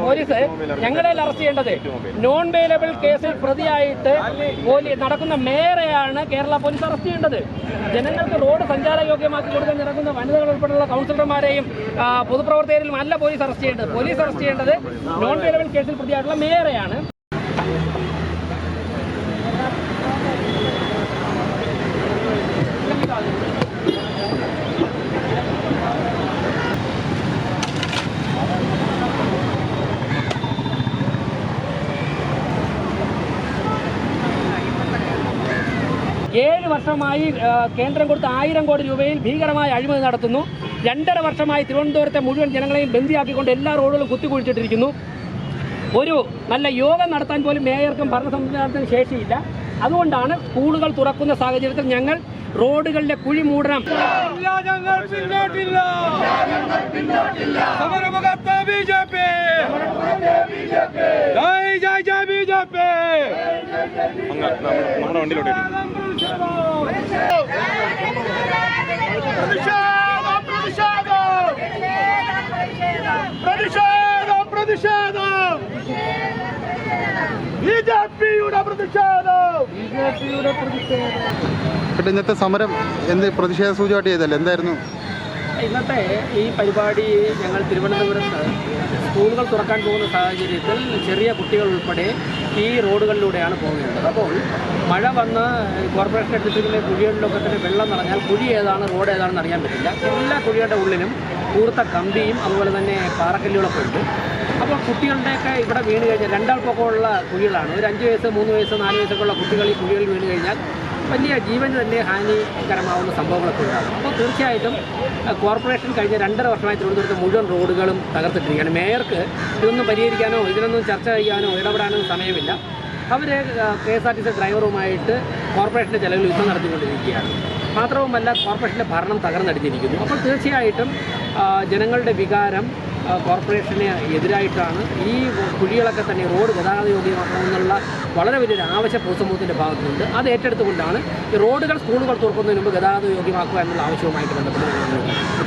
Police ഞങ്ങളെ arrest ചെയ്യേണ്ടത് non bailable കേസിൽ പ്രതിയായിട്ട് നടക്കുന്ന മേയറെയാണ് കേരള പോലീസ് അറസ്റ്റ് ചെയ്യേണ്ടത്. ജനങ്ങൾക്ക് റോഡ് സഞ്ചാരയോഗ്യമാക്കി കൊടുക്കാൻ നടക്കുന്ന വനിതകൾ ഉൾപ്പെടെയുള്ള കൗൺസിലർമാരെയും പൊതുപ്രവർത്തകരെയും അല്ല പോലീസ് അറസ്റ്റ് ചെയ്യേണ്ടത്. പോലീസ് അറസ്റ്റ് ചെയ്യേണ്ടത് നോൺ ബെയിലബിൾ കേസിൽ പ്രതിയായിട്ടുള്ള മേയറെയാണ്. 7 വർഷമായി കേന്ദ്രം കൊടുത്ത 1000 കോടി രൂപയിൽ ഭീകരമായ അഴിമതി നടത്തുന്നു. 2.5 വർഷമായി തിരുവനന്തപുരത്തെ മുഴുവൻ ജനങ്ങളെയും ബന്ദിയാക്കിക്കൊണ്ട് എല്ലാ റോഡുകളും കുത്തിക്കുഴിച്ചിട്ടിരിക്കുന്നു. ഒരു നല്ല യോഗം നടത്താൻ പോലും മേയർക്കും ഭരണ സംവിധാനത്തിന് ശേഷിയില്ല. അതുകൊണ്ടാണ് സ്കൂളുകൾ തുറക്കുന്ന സാഹചര്യത്തിൽ ഞങ്ങൾ റോഡുകളിലെ കുഴി മൂടണം. നമ്മുടെ വണ്ടിയിലോട്ട് ഇന്നത്തെ സമരം എന്ത് പ്രതിഷേധ സൂചകമായിട്ട് ചെയ്തല്ലേ? എന്തായിരുന്നു ഇന്നത്തെ ഈ പരിപാടി? ഞങ്ങൾ തിരുവനന്തപുരത്ത് സ്കൂളുകൾ തുറക്കാൻ പോകുന്ന സാഹചര്യത്തിൽ ചെറിയ കുട്ടികൾ ഉൾപ്പെടെ ഈ റോഡുകളിലൂടെയാണ് പോകുന്നത്. അപ്പോൾ മഴ വന്ന് കോർപ്പറേഷൻ ഡിസ്ട്രിക്റ്റിലെ കുഴികളിലൊക്കെ തന്നെ വെള്ളം നിറഞ്ഞാൽ കുഴി ഏതാണ് റോഡ് ഏതാണെന്ന് അറിയാൻ പറ്റില്ല. എല്ലാ കുഴികളുടെ ഉള്ളിലും കൂർത്ത കമ്പിയും അതുപോലെ തന്നെ പാറക്കല്ലുകളൊക്കെ ഉണ്ട്. അപ്പോൾ കുട്ടികളുടെയൊക്കെ ഇവിടെ വീണ് കഴിഞ്ഞാൽ 2 ആൾ പൊക്കമുള്ള കുഴികളാണ്. ഒരു 5 വയസ്സ് 3 വയസ്സ് 4 വയസ്സൊക്കെ ഉള്ള കുട്ടികൾ ഈ കുഴികളിൽ വീണ് കഴിഞ്ഞാൽ വലിയ ജീവന് തന്നെ ഹാനികരമാവുന്ന സംഭവങ്ങളൊക്കെ ഉണ്ടാകും. അപ്പോൾ തീർച്ചയായിട്ടും കോർപ്പറേഷൻ കഴിഞ്ഞ 2.5 വർഷമായി തിരുവനന്തപുരത്ത് മുഴുവൻ റോഡുകളും തകർത്തിട്ടിരിക്കുകയാണ്. മേയർക്ക് ഇതൊന്നും പരിഹരിക്കാനോ ഇതിനൊന്നും ചർച്ച ചെയ്യാനോ ഇടപെടാനോ സമയമില്ല. അവർ KSRTC ഡ്രൈവറുമായിട്ട് കോർപ്പറേഷൻ്റെ ചെലവിൽ യുദ്ധം നടത്തിക്കൊണ്ടിരിക്കുകയാണ്. മാത്രവുമല്ല കോർപ്പറേഷൻ്റെ ഭരണം തകർന്നടിഞ്ഞിരിക്കുന്നു. അപ്പോൾ തീർച്ചയായിട്ടും ജനങ്ങളുടെ വികാരം കോർപ്പറേഷന് എതിരായിട്ടാണ്. ഈ കുഴികളൊക്കെ തന്നെ റോഡ് ഗതാഗത യോഗ്യമാക്കണമെന്നുള്ള വളരെ വലിയൊരു ആവശ്യം പൊതുസമൂഹത്തിൻ്റെ ഭാഗത്തുനിന്നുണ്ട്. അത് ഏറ്റെടുത്തുകൊണ്ടാണ് ഈ റോഡുകൾ സ്കൂളുകൾ തുറക്കുന്നതിന് മുമ്പ് ഗതാഗത യോഗ്യമാക്കുക എന്നുള്ള ആവശ്യവുമായിട്ട് ബന്ധപ്പെട്ട്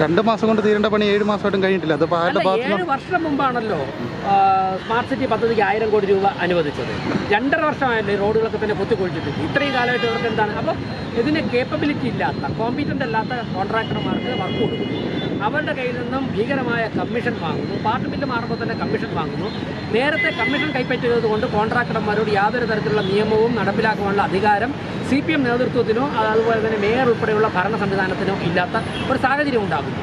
2 മാസം കൊണ്ട് തീരേണ്ട പണി 7 മാസമായിട്ടും കഴിഞ്ഞിട്ടില്ല. 7 വർഷം മുമ്പാണല്ലോ സ്മാർട്ട് സിറ്റി പദ്ധതിക്ക് 1000 കോടി രൂപ അനുവദിച്ചത്. 2.5 വർഷമായല്ലേ റോഡുകളൊക്കെ തന്നെ പൊത്തിക്കൊഴിച്ചിട്ട്. ഇത്രയും കാലമായിട്ട് ഇവർക്ക് എന്താണ്? അപ്പോൾ ഇതിന് കേപ്പബിലിറ്റി ഇല്ലാത്ത കോമ്പീറ്റൻ്റ് അല്ലാത്ത കോൺട്രാക്ടർമാർക്ക് വർക്ക് കൊടുക്കുന്നു. അവരുടെ കയ്യിൽ നിന്നും ഭീകരമായ കമ്മീഷൻ വാങ്ങുന്നു. പാർട്ടി ബില്ല് മാറുമ്പോൾ തന്നെ കമ്മീഷൻ വാങ്ങുന്നു. നേരത്തെ കമ്മീഷൻ കൈപ്പറ്റിയത് കൊണ്ട് കോൺട്രാക്ടർമാരോട് യാതൊരു തരത്തിലുള്ള നിയമവും നടപ്പിലാക്കാനുള്ള അധികാരം CPM നേതൃത്വത്തിനോ അതുപോലെ തന്നെ മേയർ ഉൾപ്പെടെയുള്ള ഭരണ സംവിധാനത്തിനോ ഇല്ലാത്ത ഒരു സാഹചര്യം ഉണ്ടാകുന്നു.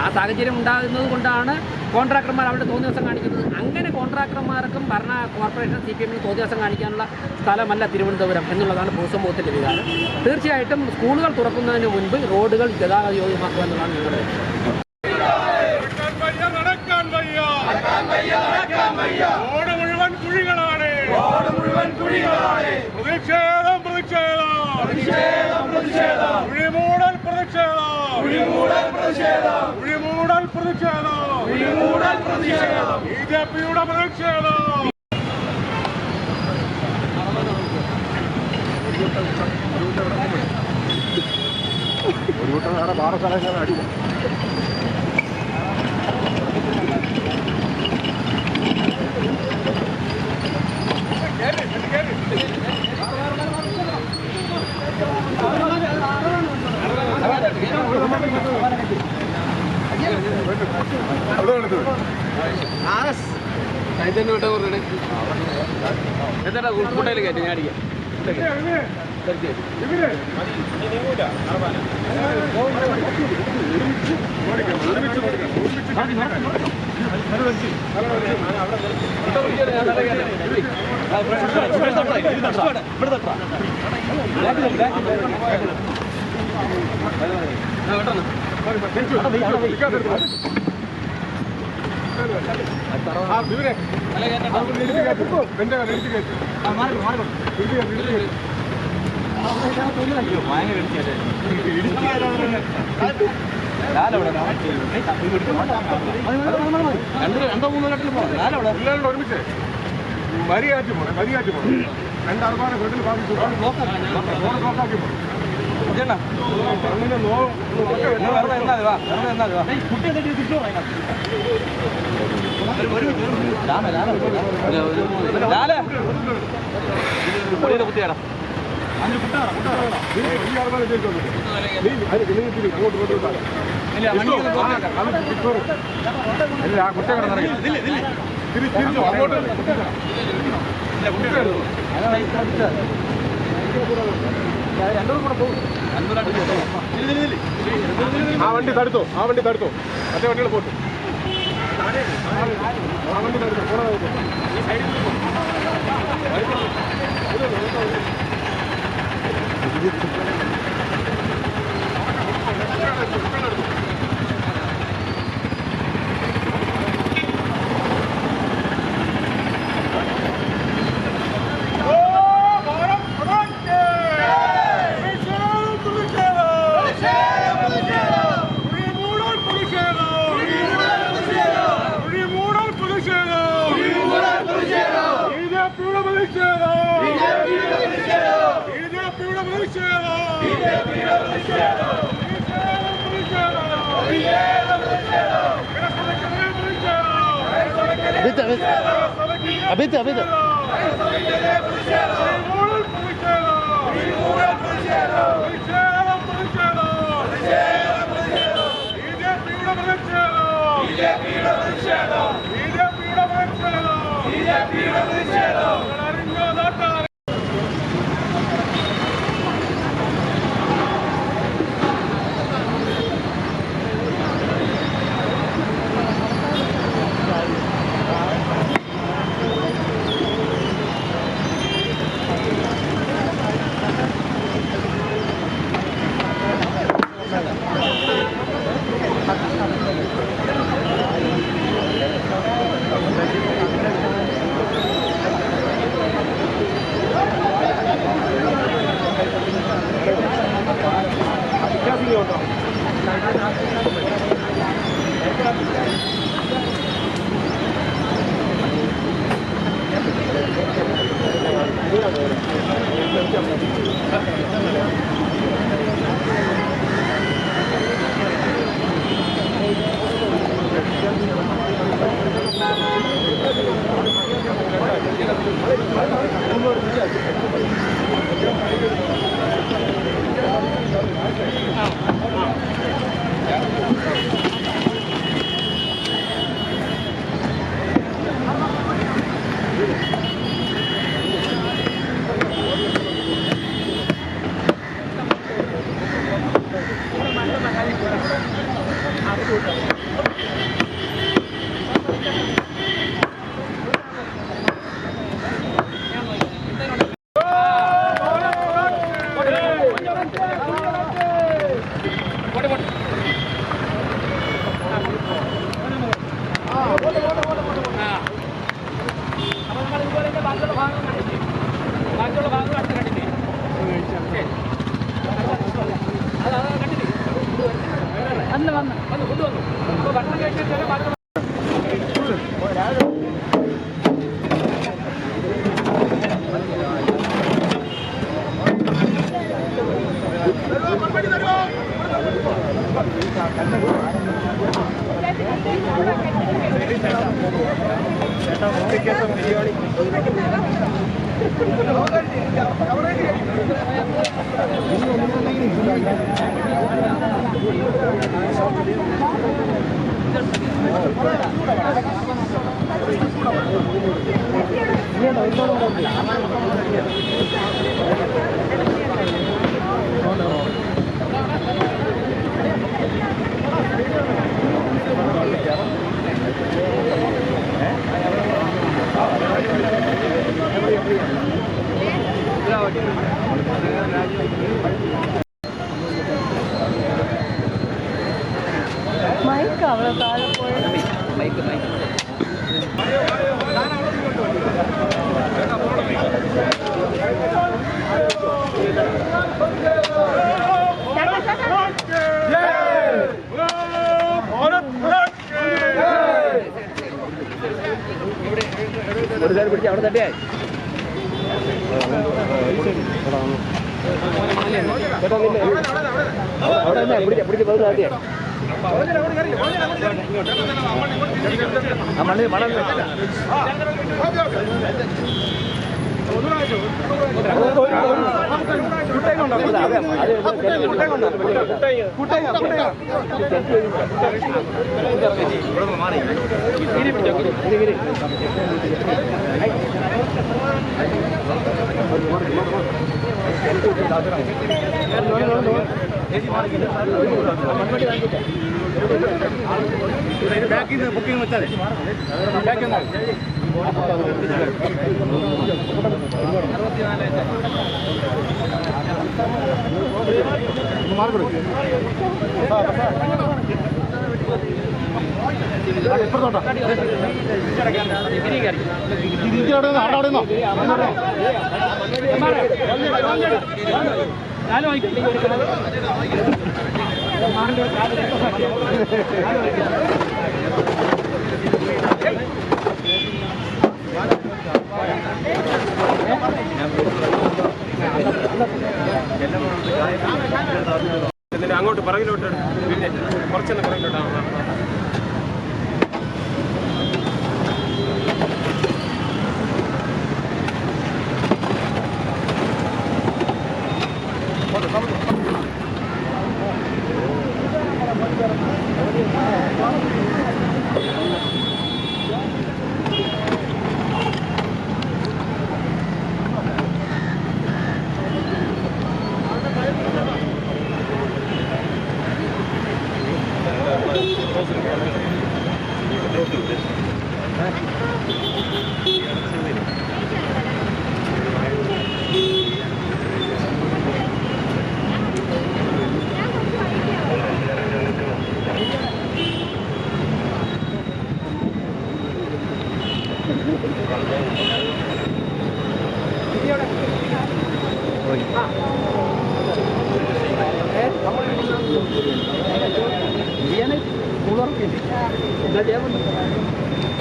ആ സാഹചര്യം ഉണ്ടാകുന്നത് കൊണ്ടാണ് കോൺട്രാക്ടർമാർ അവിടെ തോന്നിവാസം കാണിക്കുന്നത്. അങ്ങനെ കോൺട്രാക്ടർമാർക്കും ഭരണ കോർപ്പറേഷൻ CPM തോന്നിവാസം കാണിക്കാനുള്ള സ്ഥലമല്ല തിരുവനന്തപുരം എന്നുള്ളതാണ് പൊതുസമൂഹത്തിൻ്റെ വികാരം. തീർച്ചയായിട്ടും സ്കൂളുകൾ തുറക്കുന്നതിന് മുൻപ് റോഡുകൾ ഗതാഗത യോഗ്യമാക്കുക എന്നുള്ളതാണ് ഞങ്ങളുടെ കൂട്ടയിൽ കയറ്റി ഞാൻ അടിക്കാം. രണ്ടോ മൂന്നോ ഘട്ടത്തിൽ പോകണം. ലാലവിടെ ഒരുമിച്ച് മരിയാറ്റി പോകണം. മരിയാറ്റി പോകണം. 2 ആൾക്കാരെ വീട്ടിൽ ബാധിച്ചു ബ്ലോക്കാക്കി പോകണം. കുത്തിയാടാ ആ വണ്ടി തടുത്തോ. മറ്റേ വണ്ടികൾ പോട്ടു. ആ വണ്ടി തടുത്തോ. Abete. മൈക്ക് അവിടെ താഴെ പോയി മൈക്ക് ചേട്ടാ ഒരു സൈഡ് പിടിച്ച് അവിടെ തട്ടിയായി അവിടെ പിടിച്ച് പകുതി തട്ടിയായി ആ മണ്ണ് മണം ബുക്കിംഗ് വെച്ചാൽ അങ്ങോട്ട് പറകിലോട്ട് കുറച്ചൊന്ന് പറകിലോട്ടാണ്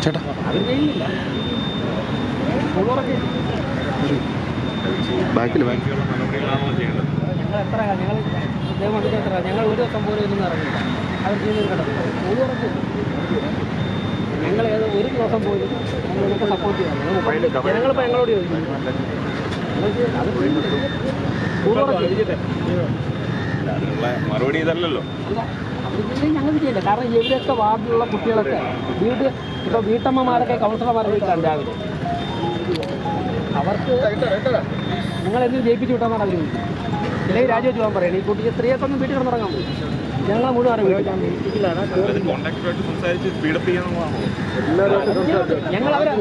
ചേട്ടാ ബാക്കിൽ ഞങ്ങൾ ഒരു ദിവസം പോലും ഇരുന്ന് ഇറങ്ങില്ല അവർ ചെയ്യുന്നത് കിടക്കും ഞങ്ങൾ ഒരു ദിവസം പോലും ഞങ്ങൾക്ക് സപ്പോർട്ട് ചെയ്യാം ജനങ്ങളിപ്പോൾ ഞങ്ങളോട് ചോദിക്കുന്നു മറുപടി ഇതല്ലല്ലോ. ഞങ്ങൾ ചെയ്യില്ല. കാരണം ഇവരൊക്കെ വാർഡിലുള്ള കുട്ടികളൊക്കെ ഇപ്പോൾ വീട്ടമ്മമാരൊക്കെ കൗൺസിലർമാരെ വിളിച്ചാണ് രാവിലെ. അവർക്ക് നിങ്ങളെന്തെങ്കിലും ജയിപ്പിച്ച് വിട്ടാന്നാണ് അവർ ചോദിക്കുന്നത്. ഇല്ലെങ്കിൽ രാജിവെച്ച് പോകാൻ പറയണം. ഈ കുട്ടിയെ സ്ത്രീയൊക്കെ വീട്ടിൽ കിടന്നിറങ്ങാൻ പോയി. ഞങ്ങൾ മുഴുവൻ അറിയില്ല. ഞങ്ങൾ അവരെ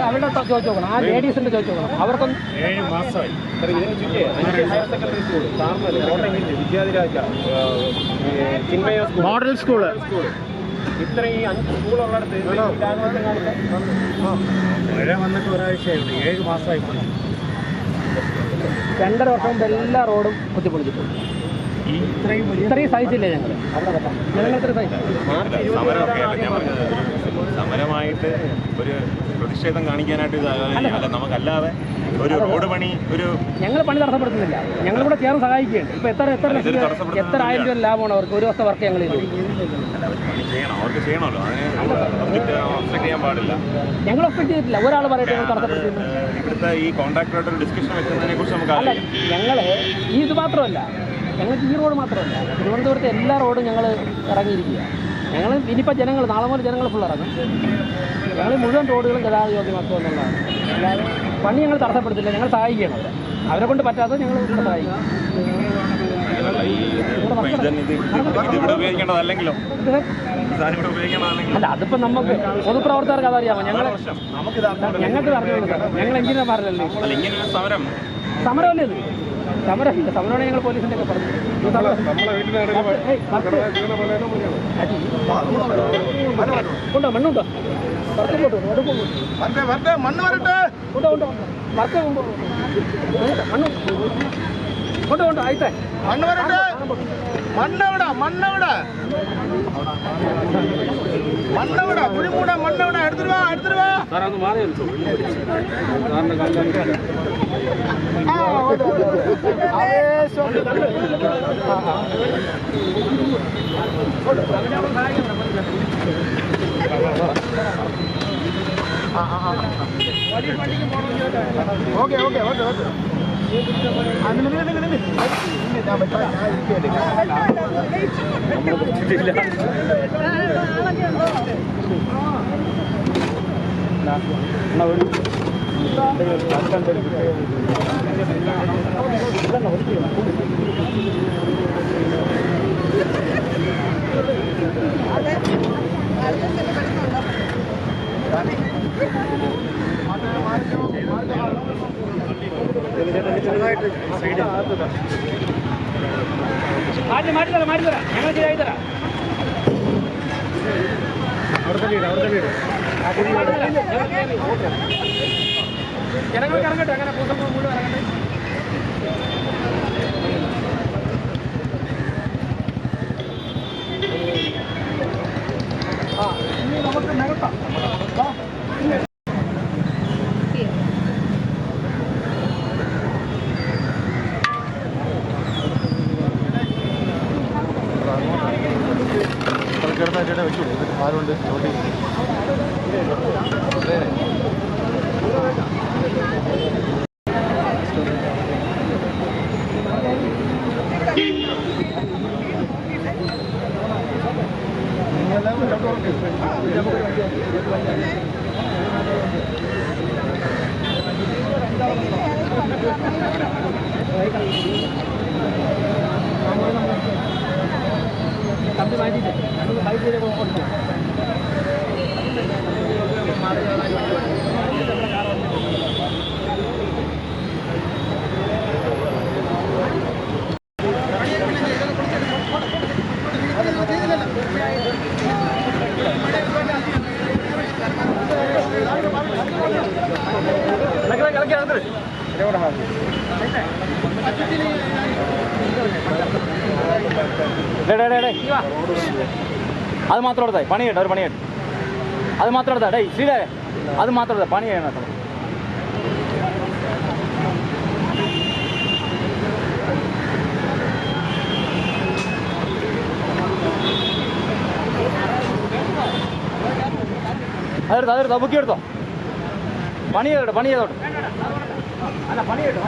അവരുടെ ചോദിച്ചു നോക്കണം. ആ ലേഡീസിന്റെ ചോദിച്ചു നോക്കണം. അവർക്കൊന്നും 7 മാസമായി higher secondary school Vidyadhiraja model school ഇത്രയും 5 സ്കൂളുള്ളിടത്ത് മഴ വന്നിട്ട് ഒരാഴ്ചയായിരുന്നു. 7 മാസമായി 2.5 വർഷം കൊണ്ട് എല്ലാ റോഡും കുത്തിപ്പൊളിച്ചിട്ടുണ്ട്. ഇത്രയും സഹിച്ചില്ലേ ഞങ്ങൾ ഇത്ര സമരമായിട്ട് ഒരു പ്രതിഷേധം കാണിക്കാനായിട്ട് ഇതല്ല. നമുക്കല്ലാതെ ഒരു റോഡ് പണി ഞങ്ങൾ പണി തടസ്സപ്പെടുത്തുന്നില്ല. ഞങ്ങളിവിടെ ചേർന്ന് സഹായിക്കുകയാണ്. ഇപ്പൊ എത്ര ആയിരം രൂപ ലാഭമാണ് അവർക്ക് ഒരു ദിവസത്തെ വർക്ക് ഞങ്ങൾ അവർക്ക് ചെയ്യണമല്ലോ. അതിന് ചെയ്യാൻ പാടില്ല. ഞങ്ങൾ ഒഫക്ട് ചെയ്തിട്ടില്ല. ഒരാൾ പറയട്ടെ തടസ്സപ്പെടുത്തുന്നു. ഇവിടുത്തെ ഈ കോൺട്രാക്ടറായിട്ട് ഒരു ഡിസ്കഷൻ വെക്കുന്നതിനെ കുറിച്ച് നമുക്ക് അല്ല. ഞങ്ങൾ ഇത് മാത്രമല്ല, ഞങ്ങൾക്ക് ഈ റോഡ് മാത്രമല്ല, തിരുവനന്തപുരത്തെ എല്ലാ റോഡും ഞങ്ങൾ ഇറങ്ങിയിരിക്കുക. ഞങ്ങൾ ഇനിയിപ്പോൾ ജനങ്ങൾ നാളെ മുതൽ ജനങ്ങൾ ഫുൾ ഇറങ്ങും. ഞങ്ങൾ മുഴുവൻ റോഡുകളും ഗതാഗത യോഗ്യമാക്കുക എന്നുള്ളതാണ്. അല്ലാതെ പണി ഞങ്ങൾ തടസ്സപ്പെടുത്തില്ല. ഞങ്ങൾ സഹായിക്കുകയാണ് അവരെ കൊണ്ട് പറ്റാത്തത് ഞങ്ങൾ ഇവിടെ സഹായിക്കും. അല്ല, അതിപ്പോൾ നമുക്ക് പൊതുപ്രവർത്തകർക്ക് അതറിയാമോ? ഞങ്ങൾക്ക് അറിഞ്ഞു. ഞങ്ങൾ എഞ്ചിനീയർമാരല്ലേ. സമരമല്ലേ ഇത്? സമരമില്ല. സമരമാണ് ഞങ്ങൾ പോലീസിൻ്റെ ഒക്കെ പറഞ്ഞു. ഉണ്ടോ മണ്ണുണ്ടോ? മണ്ണ് ഉണ്ടോ? ആയിട്ടേ മണ്ണവിടെ മണ്ണവിടെ മണ്ണവിടെ പുളിമൂട മണ്ണവിടെ എടുത്തിട്ട് വാ എടുത്തിട്ട് വാ സാറേ ഒന്ന് മാറി സാറിന്റെ കാലിൽ ഓക്കെ ഓക്കെ ഓക്കെ ഓക്കെ മാറ്റിത്തരാം ഞങ്ങൾ ശരിയായി തരാം ജനങ്ങൾക്ക് ഇറങ്ങട്ടെ അങ്ങനെ പൂസപ്പം മുഴുവൻ ഇറങ്ങട്ടെ ഇനി നമുക്ക് നികത്താം ചെറുതായിട്ട് വെച്ചു ആരുണ്ട് നോട്ടി കമ്പി മാറ്റിയിട്ട് ഞങ്ങൾ ഫൈറ്റ് ചെയ്ത് കൊടുക്കണം അത് മാത്രം എടുത്താ പണി കേട്ടോ ഒരു പണി കേട്ടോ അത് മാത്രം എടുത്താ ഡേ ശ്രീലേ അത് മാത്രം എടുത്താ പണി ചെയ്യണം കേട്ടോ അതെടുത്തോ ബുക്ക് എടുത്തോ പണി ചെയ്തോട്ടെ അല്ല പണി കേട്ടോ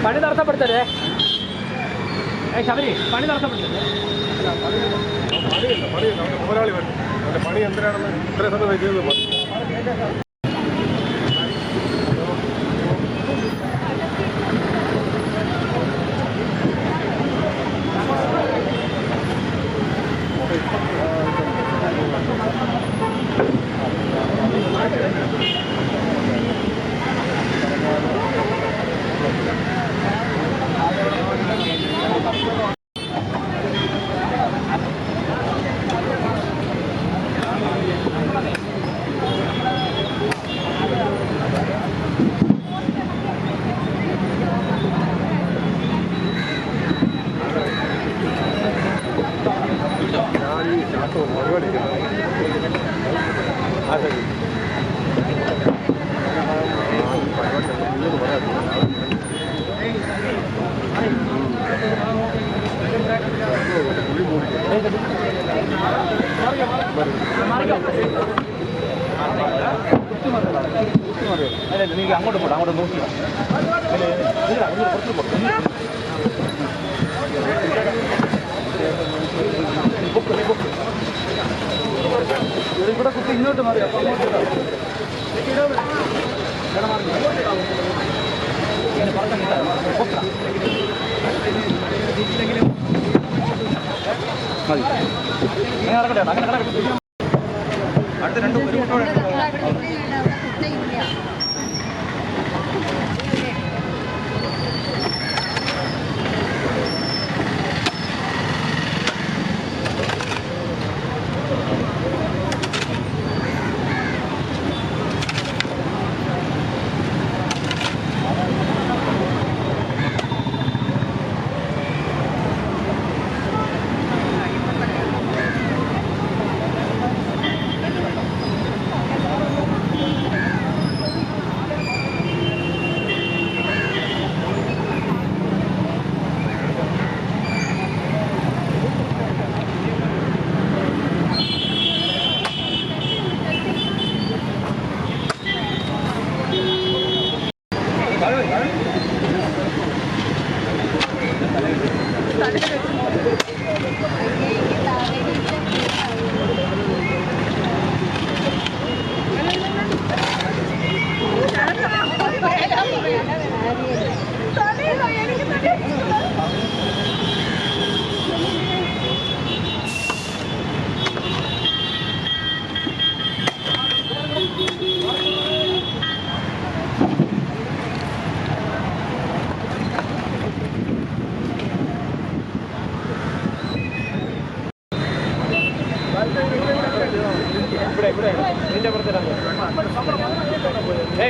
പണി തടസ്സപ്പെടുത്തല്ലേ ശബരി പണി തടസ്സപ്പെടുത്തല്ലേ മുതലാളി വരും അവന്റെ പണി എന്തിനാണെന്ന് ഇത്ര സമയം ചെയ്തത് നീ അങ്ങോട്ട് പോട്ടെ അങ്ങോട്ട് നോക്കി ഇവിടെ കുത്തി ഇങ്ങോട്ട് മാറി അപ്പൊ നടക്കട്ടെ അങ്ങനെ നടക്കട്ടെ അടുത്ത രണ്ട്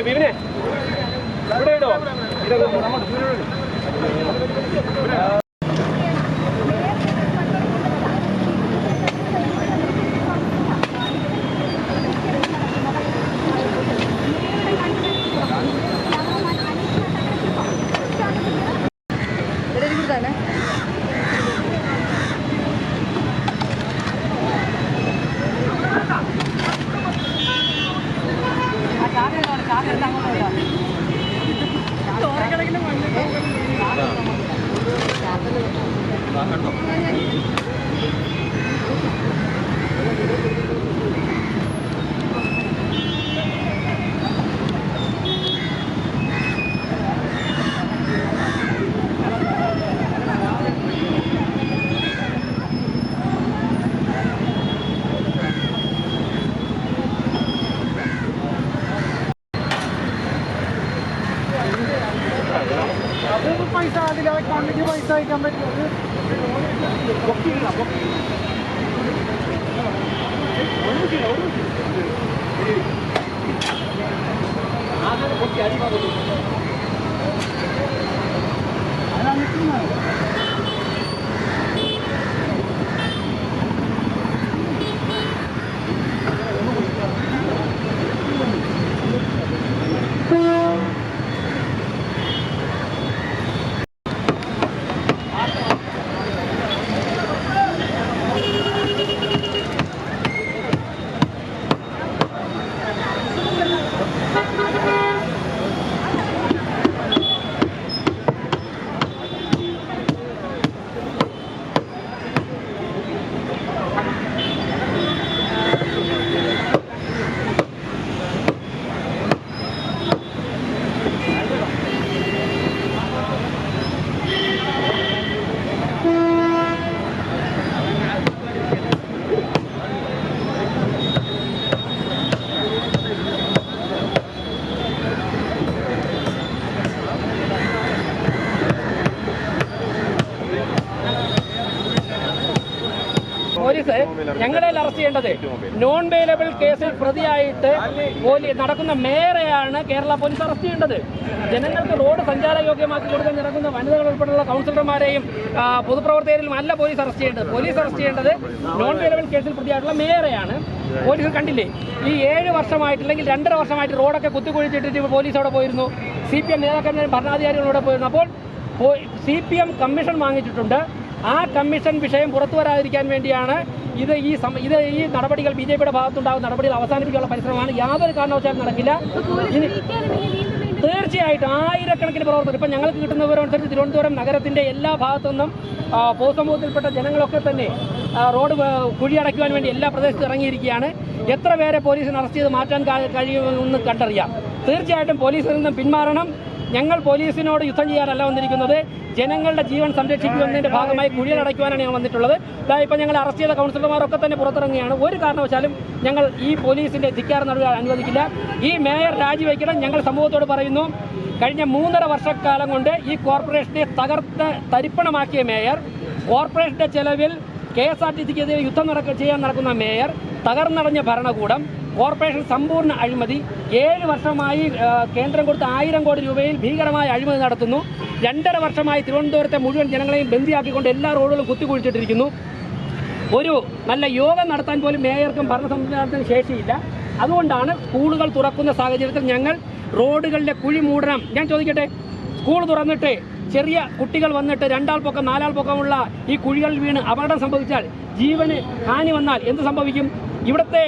വിപിനെ ഇവിടെ ഇടോ പൈസ അതിൽ അക്കൗണ്ടിലേക്ക് പൈസ അയക്കാൻ പറ്റും. പോലീസ് ഞങ്ങളെ അറസ്റ്റ് ചെയ്യേണ്ടത് നോൺ ബെയിലബിൾ കേസിൽ പ്രതിയായിട്ട് നടക്കുന്ന മേയറെയാണ് കേരള പോലീസ് അറസ്റ്റ് ചെയ്യേണ്ടത്. ജനങ്ങൾക്ക് റോഡ് സഞ്ചാരയോഗ്യമാക്കി കൊടുക്കാൻ നടക്കുന്ന വനിതകൾ ഉൾപ്പെടെയുള്ള കൗൺസിലർമാരെയും പൊതുപ്രവർത്തകരെയും അല്ല പോലീസ് അറസ്റ്റ് ചെയ്യേണ്ടത്. പോലീസ് അറസ്റ്റ് ചെയ്യേണ്ടത് നോൺ ബെയിലബിൾ കേസിൽ പ്രതിയായിട്ടുള്ള മേയറെയാണ്. പോലീസ് കണ്ടില്ലേ, ഈ 7 വർഷമായിട്ടില്ലെങ്കിൽ 2.5 വർഷമായിട്ട് റോഡൊക്കെ കുത്തിക്കുഴിച്ചിട്ടിട്ട് പോലീസ് അവിടെ പോയിരുന്നു. CPM നേതാക്കന്മാരും ഭരണാധികാരികളോടെ പോയിരുന്നു. അപ്പോൾ CPM കമ്മീഷൻ വാങ്ങിച്ചിട്ടുണ്ട്. ആ കമ്മീഷൻ വിഷയം പുറത്തു വരാതിരിക്കാൻ വേണ്ടിയാണ് ഈ നടപടികൾ BJPയുടെ ഭാഗത്തുണ്ടാകുന്ന നടപടികൾ അവസാനിപ്പിക്കാനുള്ള പരിശ്രമമാണ്. യാതൊരു കാരണവശാലും നടക്കില്ല. തീർച്ചയായിട്ടും ആയിരക്കണക്കിന് പ്രവർത്തകർ ഇപ്പം ഞങ്ങൾക്ക് കിട്ടുന്ന വിവരമനുസരിച്ച് തിരുവനന്തപുരം നഗരത്തിൻ്റെ എല്ലാ ഭാഗത്തു നിന്നും പൊതുസമൂഹത്തിൽപ്പെട്ട ജനങ്ങളൊക്കെ തന്നെ റോഡ് കുഴിയടയ്ക്കുവാൻ വേണ്ടി എല്ലാ പ്രദേശത്തും ഇറങ്ങിയിരിക്കുകയാണ്. എത്ര പേരെ പോലീസിന് അറസ്റ്റ് ചെയ്ത് മാറ്റാൻ കഴിയുമെന്ന് കണ്ടറിയാം. തീർച്ചയായിട്ടും പോലീസിൽ നിന്നും പിന്മാറണം. ഞങ്ങൾ പോലീസിനോട് യുദ്ധം ചെയ്യാനല്ല വന്നിരിക്കുന്നത്, ജനങ്ങളുടെ ജീവൻ സംരക്ഷിക്കുന്നതിൻ്റെ ഭാഗമായി കുഴിയടയ്ക്കുവാനാണ് ഞങ്ങൾ വന്നിട്ടുള്ളത്. ഇപ്പം ഞങ്ങൾ അറസ്റ്റ് ചെയ്ത കൗൺസിലർമാരൊക്കെ തന്നെ പുറത്തിറങ്ങുകയാണ്. ഒരു കാരണവശാലും ഞങ്ങൾ ഈ പോലീസിൻ്റെ ധിക്കാര നടപടികൾ അനുവദിക്കില്ല. ഈ മേയർ രാജിവെക്കണം. ഞങ്ങൾ സമൂഹത്തോട് പറയുന്നു, കഴിഞ്ഞ 3.5 വർഷക്കാലം കൊണ്ട് ഈ കോർപ്പറേഷനെ തരിപ്പണമാക്കിയ മേയർ, കോർപ്പറേഷൻ്റെ ചെലവിൽ KSRTCക്കെതിരെ യുദ്ധം ചെയ്യാൻ നടക്കുന്ന മേയർ, തകർന്നടഞ്ഞ ഭരണകൂടം, കോർപ്പറേഷൻ സമ്പൂർണ്ണ അഴിമതി, 7 വർഷമായി കേന്ദ്രം കൊടുത്ത 1000 കോടി രൂപയിൽ ഭീകരമായ അഴിമതി നടത്തുന്നു. 2.5 വർഷമായി തിരുവനന്തപുരത്തെ മുഴുവൻ ജനങ്ങളെയും ബന്ദിയാക്കിക്കൊണ്ട് എല്ലാ റോഡുകളും കുത്തിക്കുഴിച്ചിട്ടിരിക്കുന്നു. ഒരു നല്ല യോഗം നടത്താൻ പോലും മേയർക്കും ഭരണ സംവിധാനത്തിന് ശേഷിയില്ല. അതുകൊണ്ടാണ് സ്കൂളുകൾ തുറക്കുന്ന സാഹചര്യത്തിൽ ഞങ്ങൾ റോഡുകളിലെ കുഴി മൂടണം. ഞാൻ ചോദിക്കട്ടെ, സ്കൂൾ തുറന്നിട്ട് ചെറിയ കുട്ടികൾ വന്നിട്ട് 2 ആൾ പൊക്കം 4 ആൾ പൊക്കമുള്ള ഈ കുഴികളിൽ വീണ് അപകടം സംഭവിച്ചാൽ, ജീവന് ഹാനി വന്നാൽ എന്ത് സംഭവിക്കും? ഇവിടുത്തെ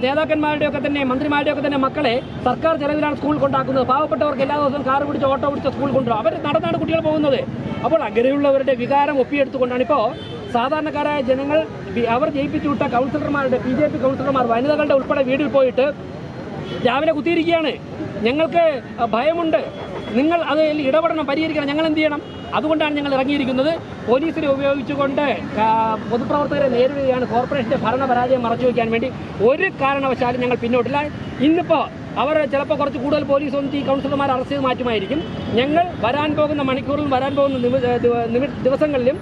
നേതാക്കന്മാരുടെയൊക്കെ തന്നെ മന്ത്രിമാരുടെയൊക്കെ തന്നെ മക്കളെ സർക്കാർ ചെലവിലാണ് സ്കൂൾ കൊണ്ടാക്കുന്നത്. പാവപ്പെട്ടവർക്ക് എല്ലാ ദിവസവും കാർ പിടിച്ച് ഓട്ടോ പിടിച്ച് സ്കൂൾ കൊണ്ടുപോകും. അവർ നടന്നാണ് കുട്ടികൾ പോകുന്നത്. അപ്പോൾ അങ്ങനെയുള്ളവരുടെ വികാരം ഒപ്പിയെടുത്തുകൊണ്ടാണ് ഇപ്പോൾ സാധാരണക്കാരായ ജനങ്ങൾ അവർ ജയിപ്പിച്ചു വിട്ട കൗൺസിലർമാരുടെ BJP കൗൺസിലർമാർ വനിതകളുടെ ഉൾപ്പെടെ വീട്ടിൽ പോയിട്ട് രാവിലെ കുത്തിയിരിക്കുകയാണ്. ഞങ്ങൾക്ക് ഭയമുണ്ട്, നിങ്ങൾ അത് ഇടപെടണം, പരിഹരിക്കണം. ഞങ്ങൾ എന്ത് ചെയ്യണം? അതുകൊണ്ടാണ് ഞങ്ങൾ ഇറങ്ങിയിരിക്കുന്നത്. പോലീസിനെ ഉപയോഗിച്ചുകൊണ്ട് പൊതുപ്രവർത്തകരെ നേരിടുകയാണ് കോർപ്പറേഷൻ്റെ ഭരണപരാജയം മറച്ചുവെക്കാൻ വേണ്ടി. ഒരു കാരണവശാലും ഞങ്ങൾ പിന്നോട്ടില്ല. ഇന്നിപ്പോൾ അവർ ചിലപ്പോൾ കുറച്ച് കൂടുതൽ പോലീസ് വന്നിട്ട് ഈ കൗൺസിലർമാർ അറസ്റ്റ് ചെയ്ത് മാറ്റുമായിരിക്കും. ഞങ്ങൾ വരാൻ പോകുന്ന മണിക്കൂറിലും വരാൻ പോകുന്ന ദിവസങ്ങളിലും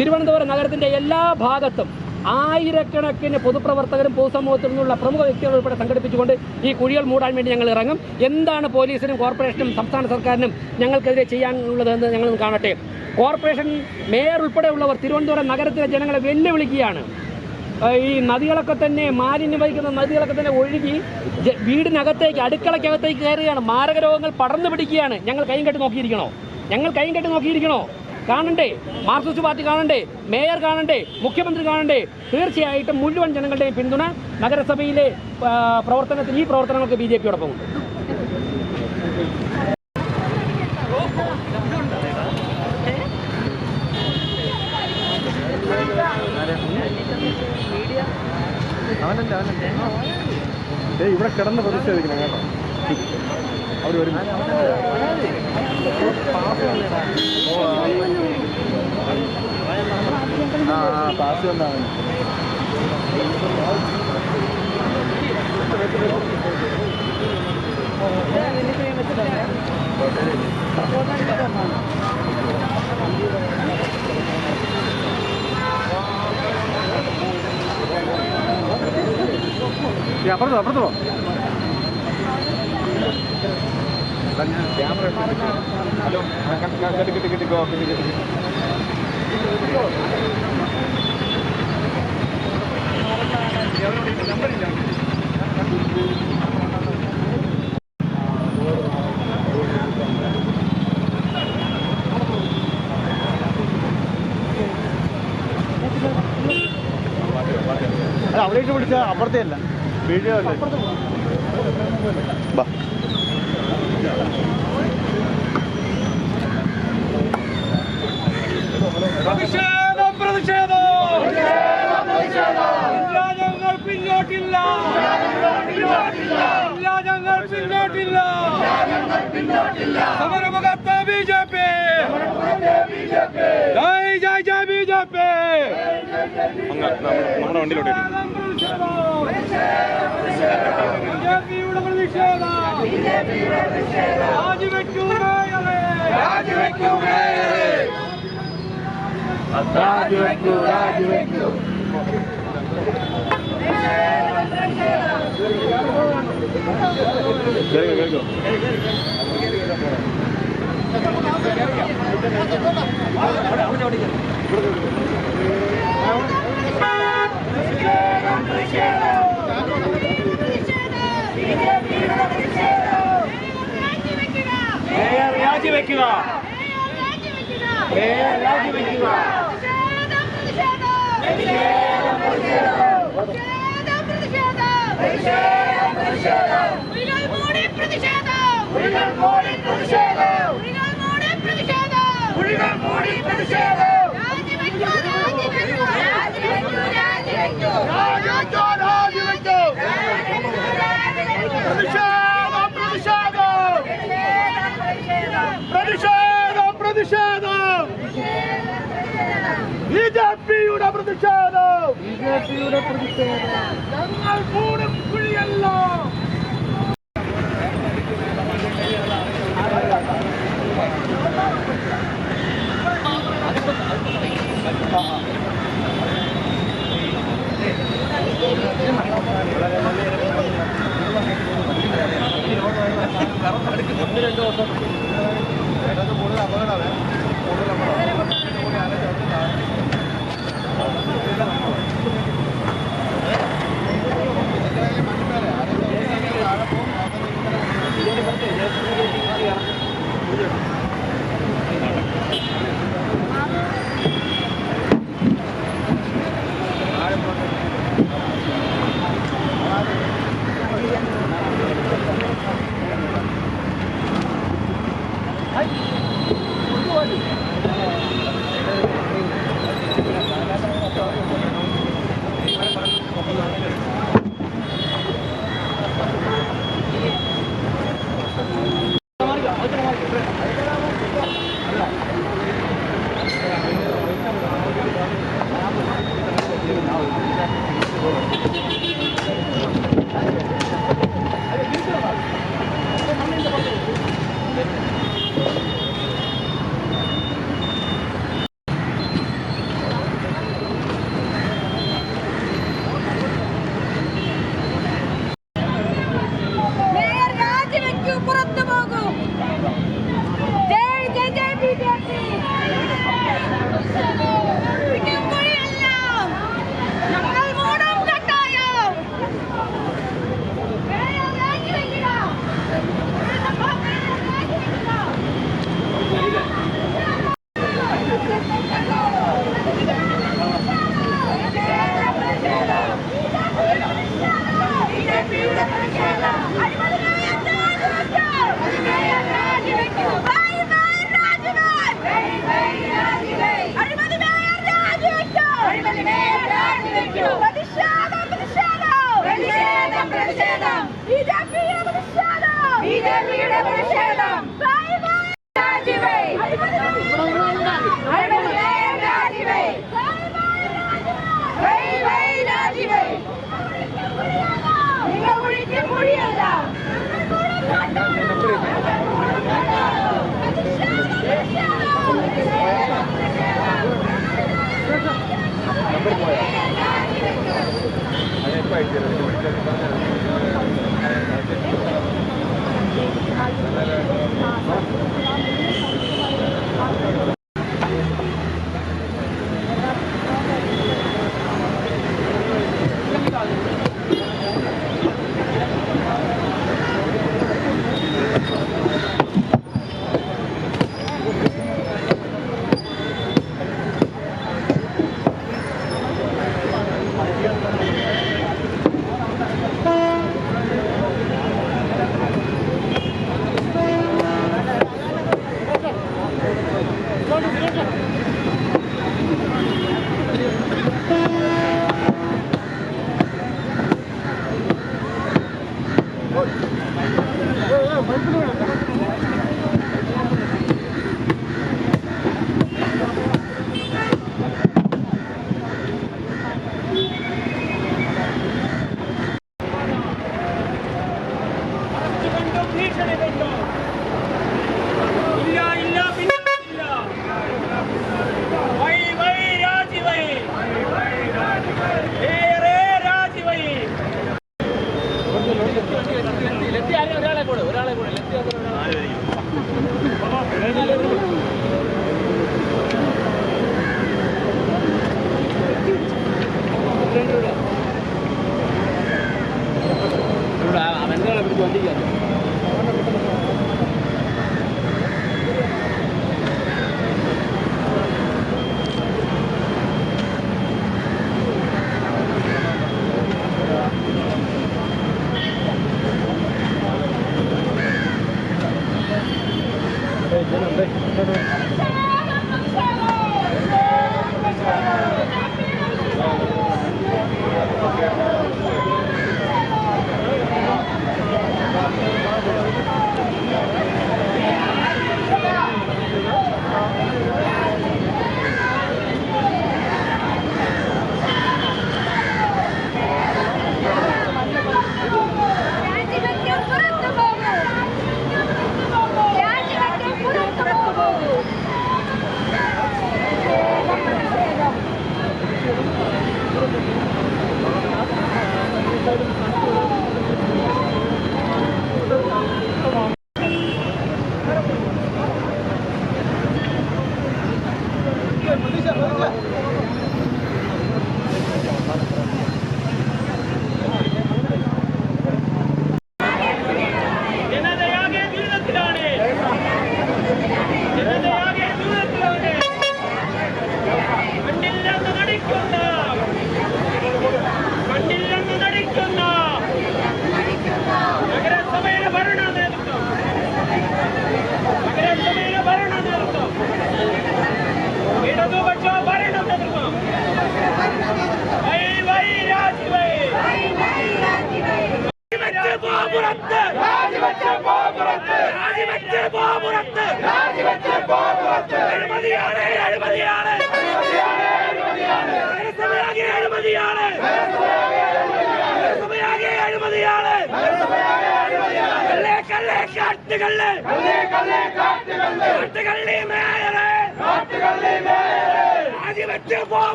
തിരുവനന്തപുരം നഗരത്തിൻ്റെ എല്ലാ ഭാഗത്തും ആയിരക്കണക്കിന് പൊതുപ്രവർത്തകരും പൊതുസമൂഹത്തിൽ നിന്നുള്ള പ്രമുഖ വ്യക്തികൾ ഉൾപ്പെടെ സംഘടിപ്പിച്ചുകൊണ്ട് ഈ കുഴികൾ മൂടാൻ വേണ്ടി ഞങ്ങൾ ഇറങ്ങും. എന്താണ് പോലീസിനും കോർപ്പറേഷനും സംസ്ഥാന സർക്കാരിനും ഞങ്ങൾക്കെതിരെ ചെയ്യാനുള്ളതെന്ന് ഞങ്ങൾ കാണട്ടെ. കോർപ്പറേഷൻ മേയർ ഉൾപ്പെടെയുള്ളവർ തിരുവനന്തപുരം നഗരത്തിലെ ജനങ്ങളെ വെല്ലുവിളിക്കുകയാണ്. ഈ നദികളൊക്കെ തന്നെ മാലിന്യം വഹിക്കുന്ന നദികളൊക്കെ തന്നെ ഒഴുകി വീടിനകത്തേക്ക് അടുക്കളയ്ക്കകത്തേക്ക് കയറുകയാണ്. മാരക രോഗങ്ങൾ പടർന്നു പിടിക്കുകയാണ്. ഞങ്ങൾ കൈയും കെട്ടി നോക്കിയിരിക്കണോ? കാണണ്ടേ? മാർക്സിസ്റ്റ് പാർട്ടി കാണണ്ടേ? മേയർ കാണണ്ടേ? മുഖ്യമന്ത്രി കാണണ്ടേ? തീർച്ചയായിട്ടും മുഴുവൻ ജനങ്ങളുടെയും പിന്തുണ നഗരസഭയിലെ ഈ പ്രവർത്തനങ്ങൾക്ക് BJPയോടൊപ്പം ഉണ്ട്. ഇവിടെ കിടന്ന് പ്രതിഷേധിക്കണം കേട്ടോ. അവർ വരും. പാസ് വന്നാണ്. അപ്പുറത്തോ ക്യാമറ. ഹലോ, കിട്ടിക്കോ. അവിടേക്ക് പിടിച്ച അപ്പുറത്തെ അല്ല, വീഡിയോ അല്ലേ. ഞങ്ങൾ പിന്നോട്ടില്ല. സമരമുഖത്ത് BJP. ജയ് BJP. നമ്മുടെ വണ്ടിയിലോട്ട് BJPയുടെ പ്രതിഷേധം. രാജിവെക്കൂ. രാജിവെക്കുക. BJPയുടെ പ്രതിഷേധം. ഞങ്ങൾ കൂടും കുഴിയല്ല. പ്രതിഷേധം ബിജെപിയുടെ പ്രതിഷേധം രാജിവേ രാജിവേ രാജിവേ നിങ്ങൾ ഒഴിച്ച് കുഴിയല്ല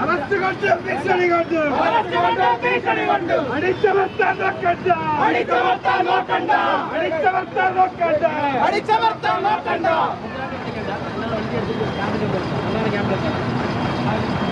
അറസ്റ്റ് കൊണ്ട് ഭീഷണി കൊണ്ട് അടിച്ചമർത്താൻ നോക്കണ്ട ക്യാമ്പിലേക്ക്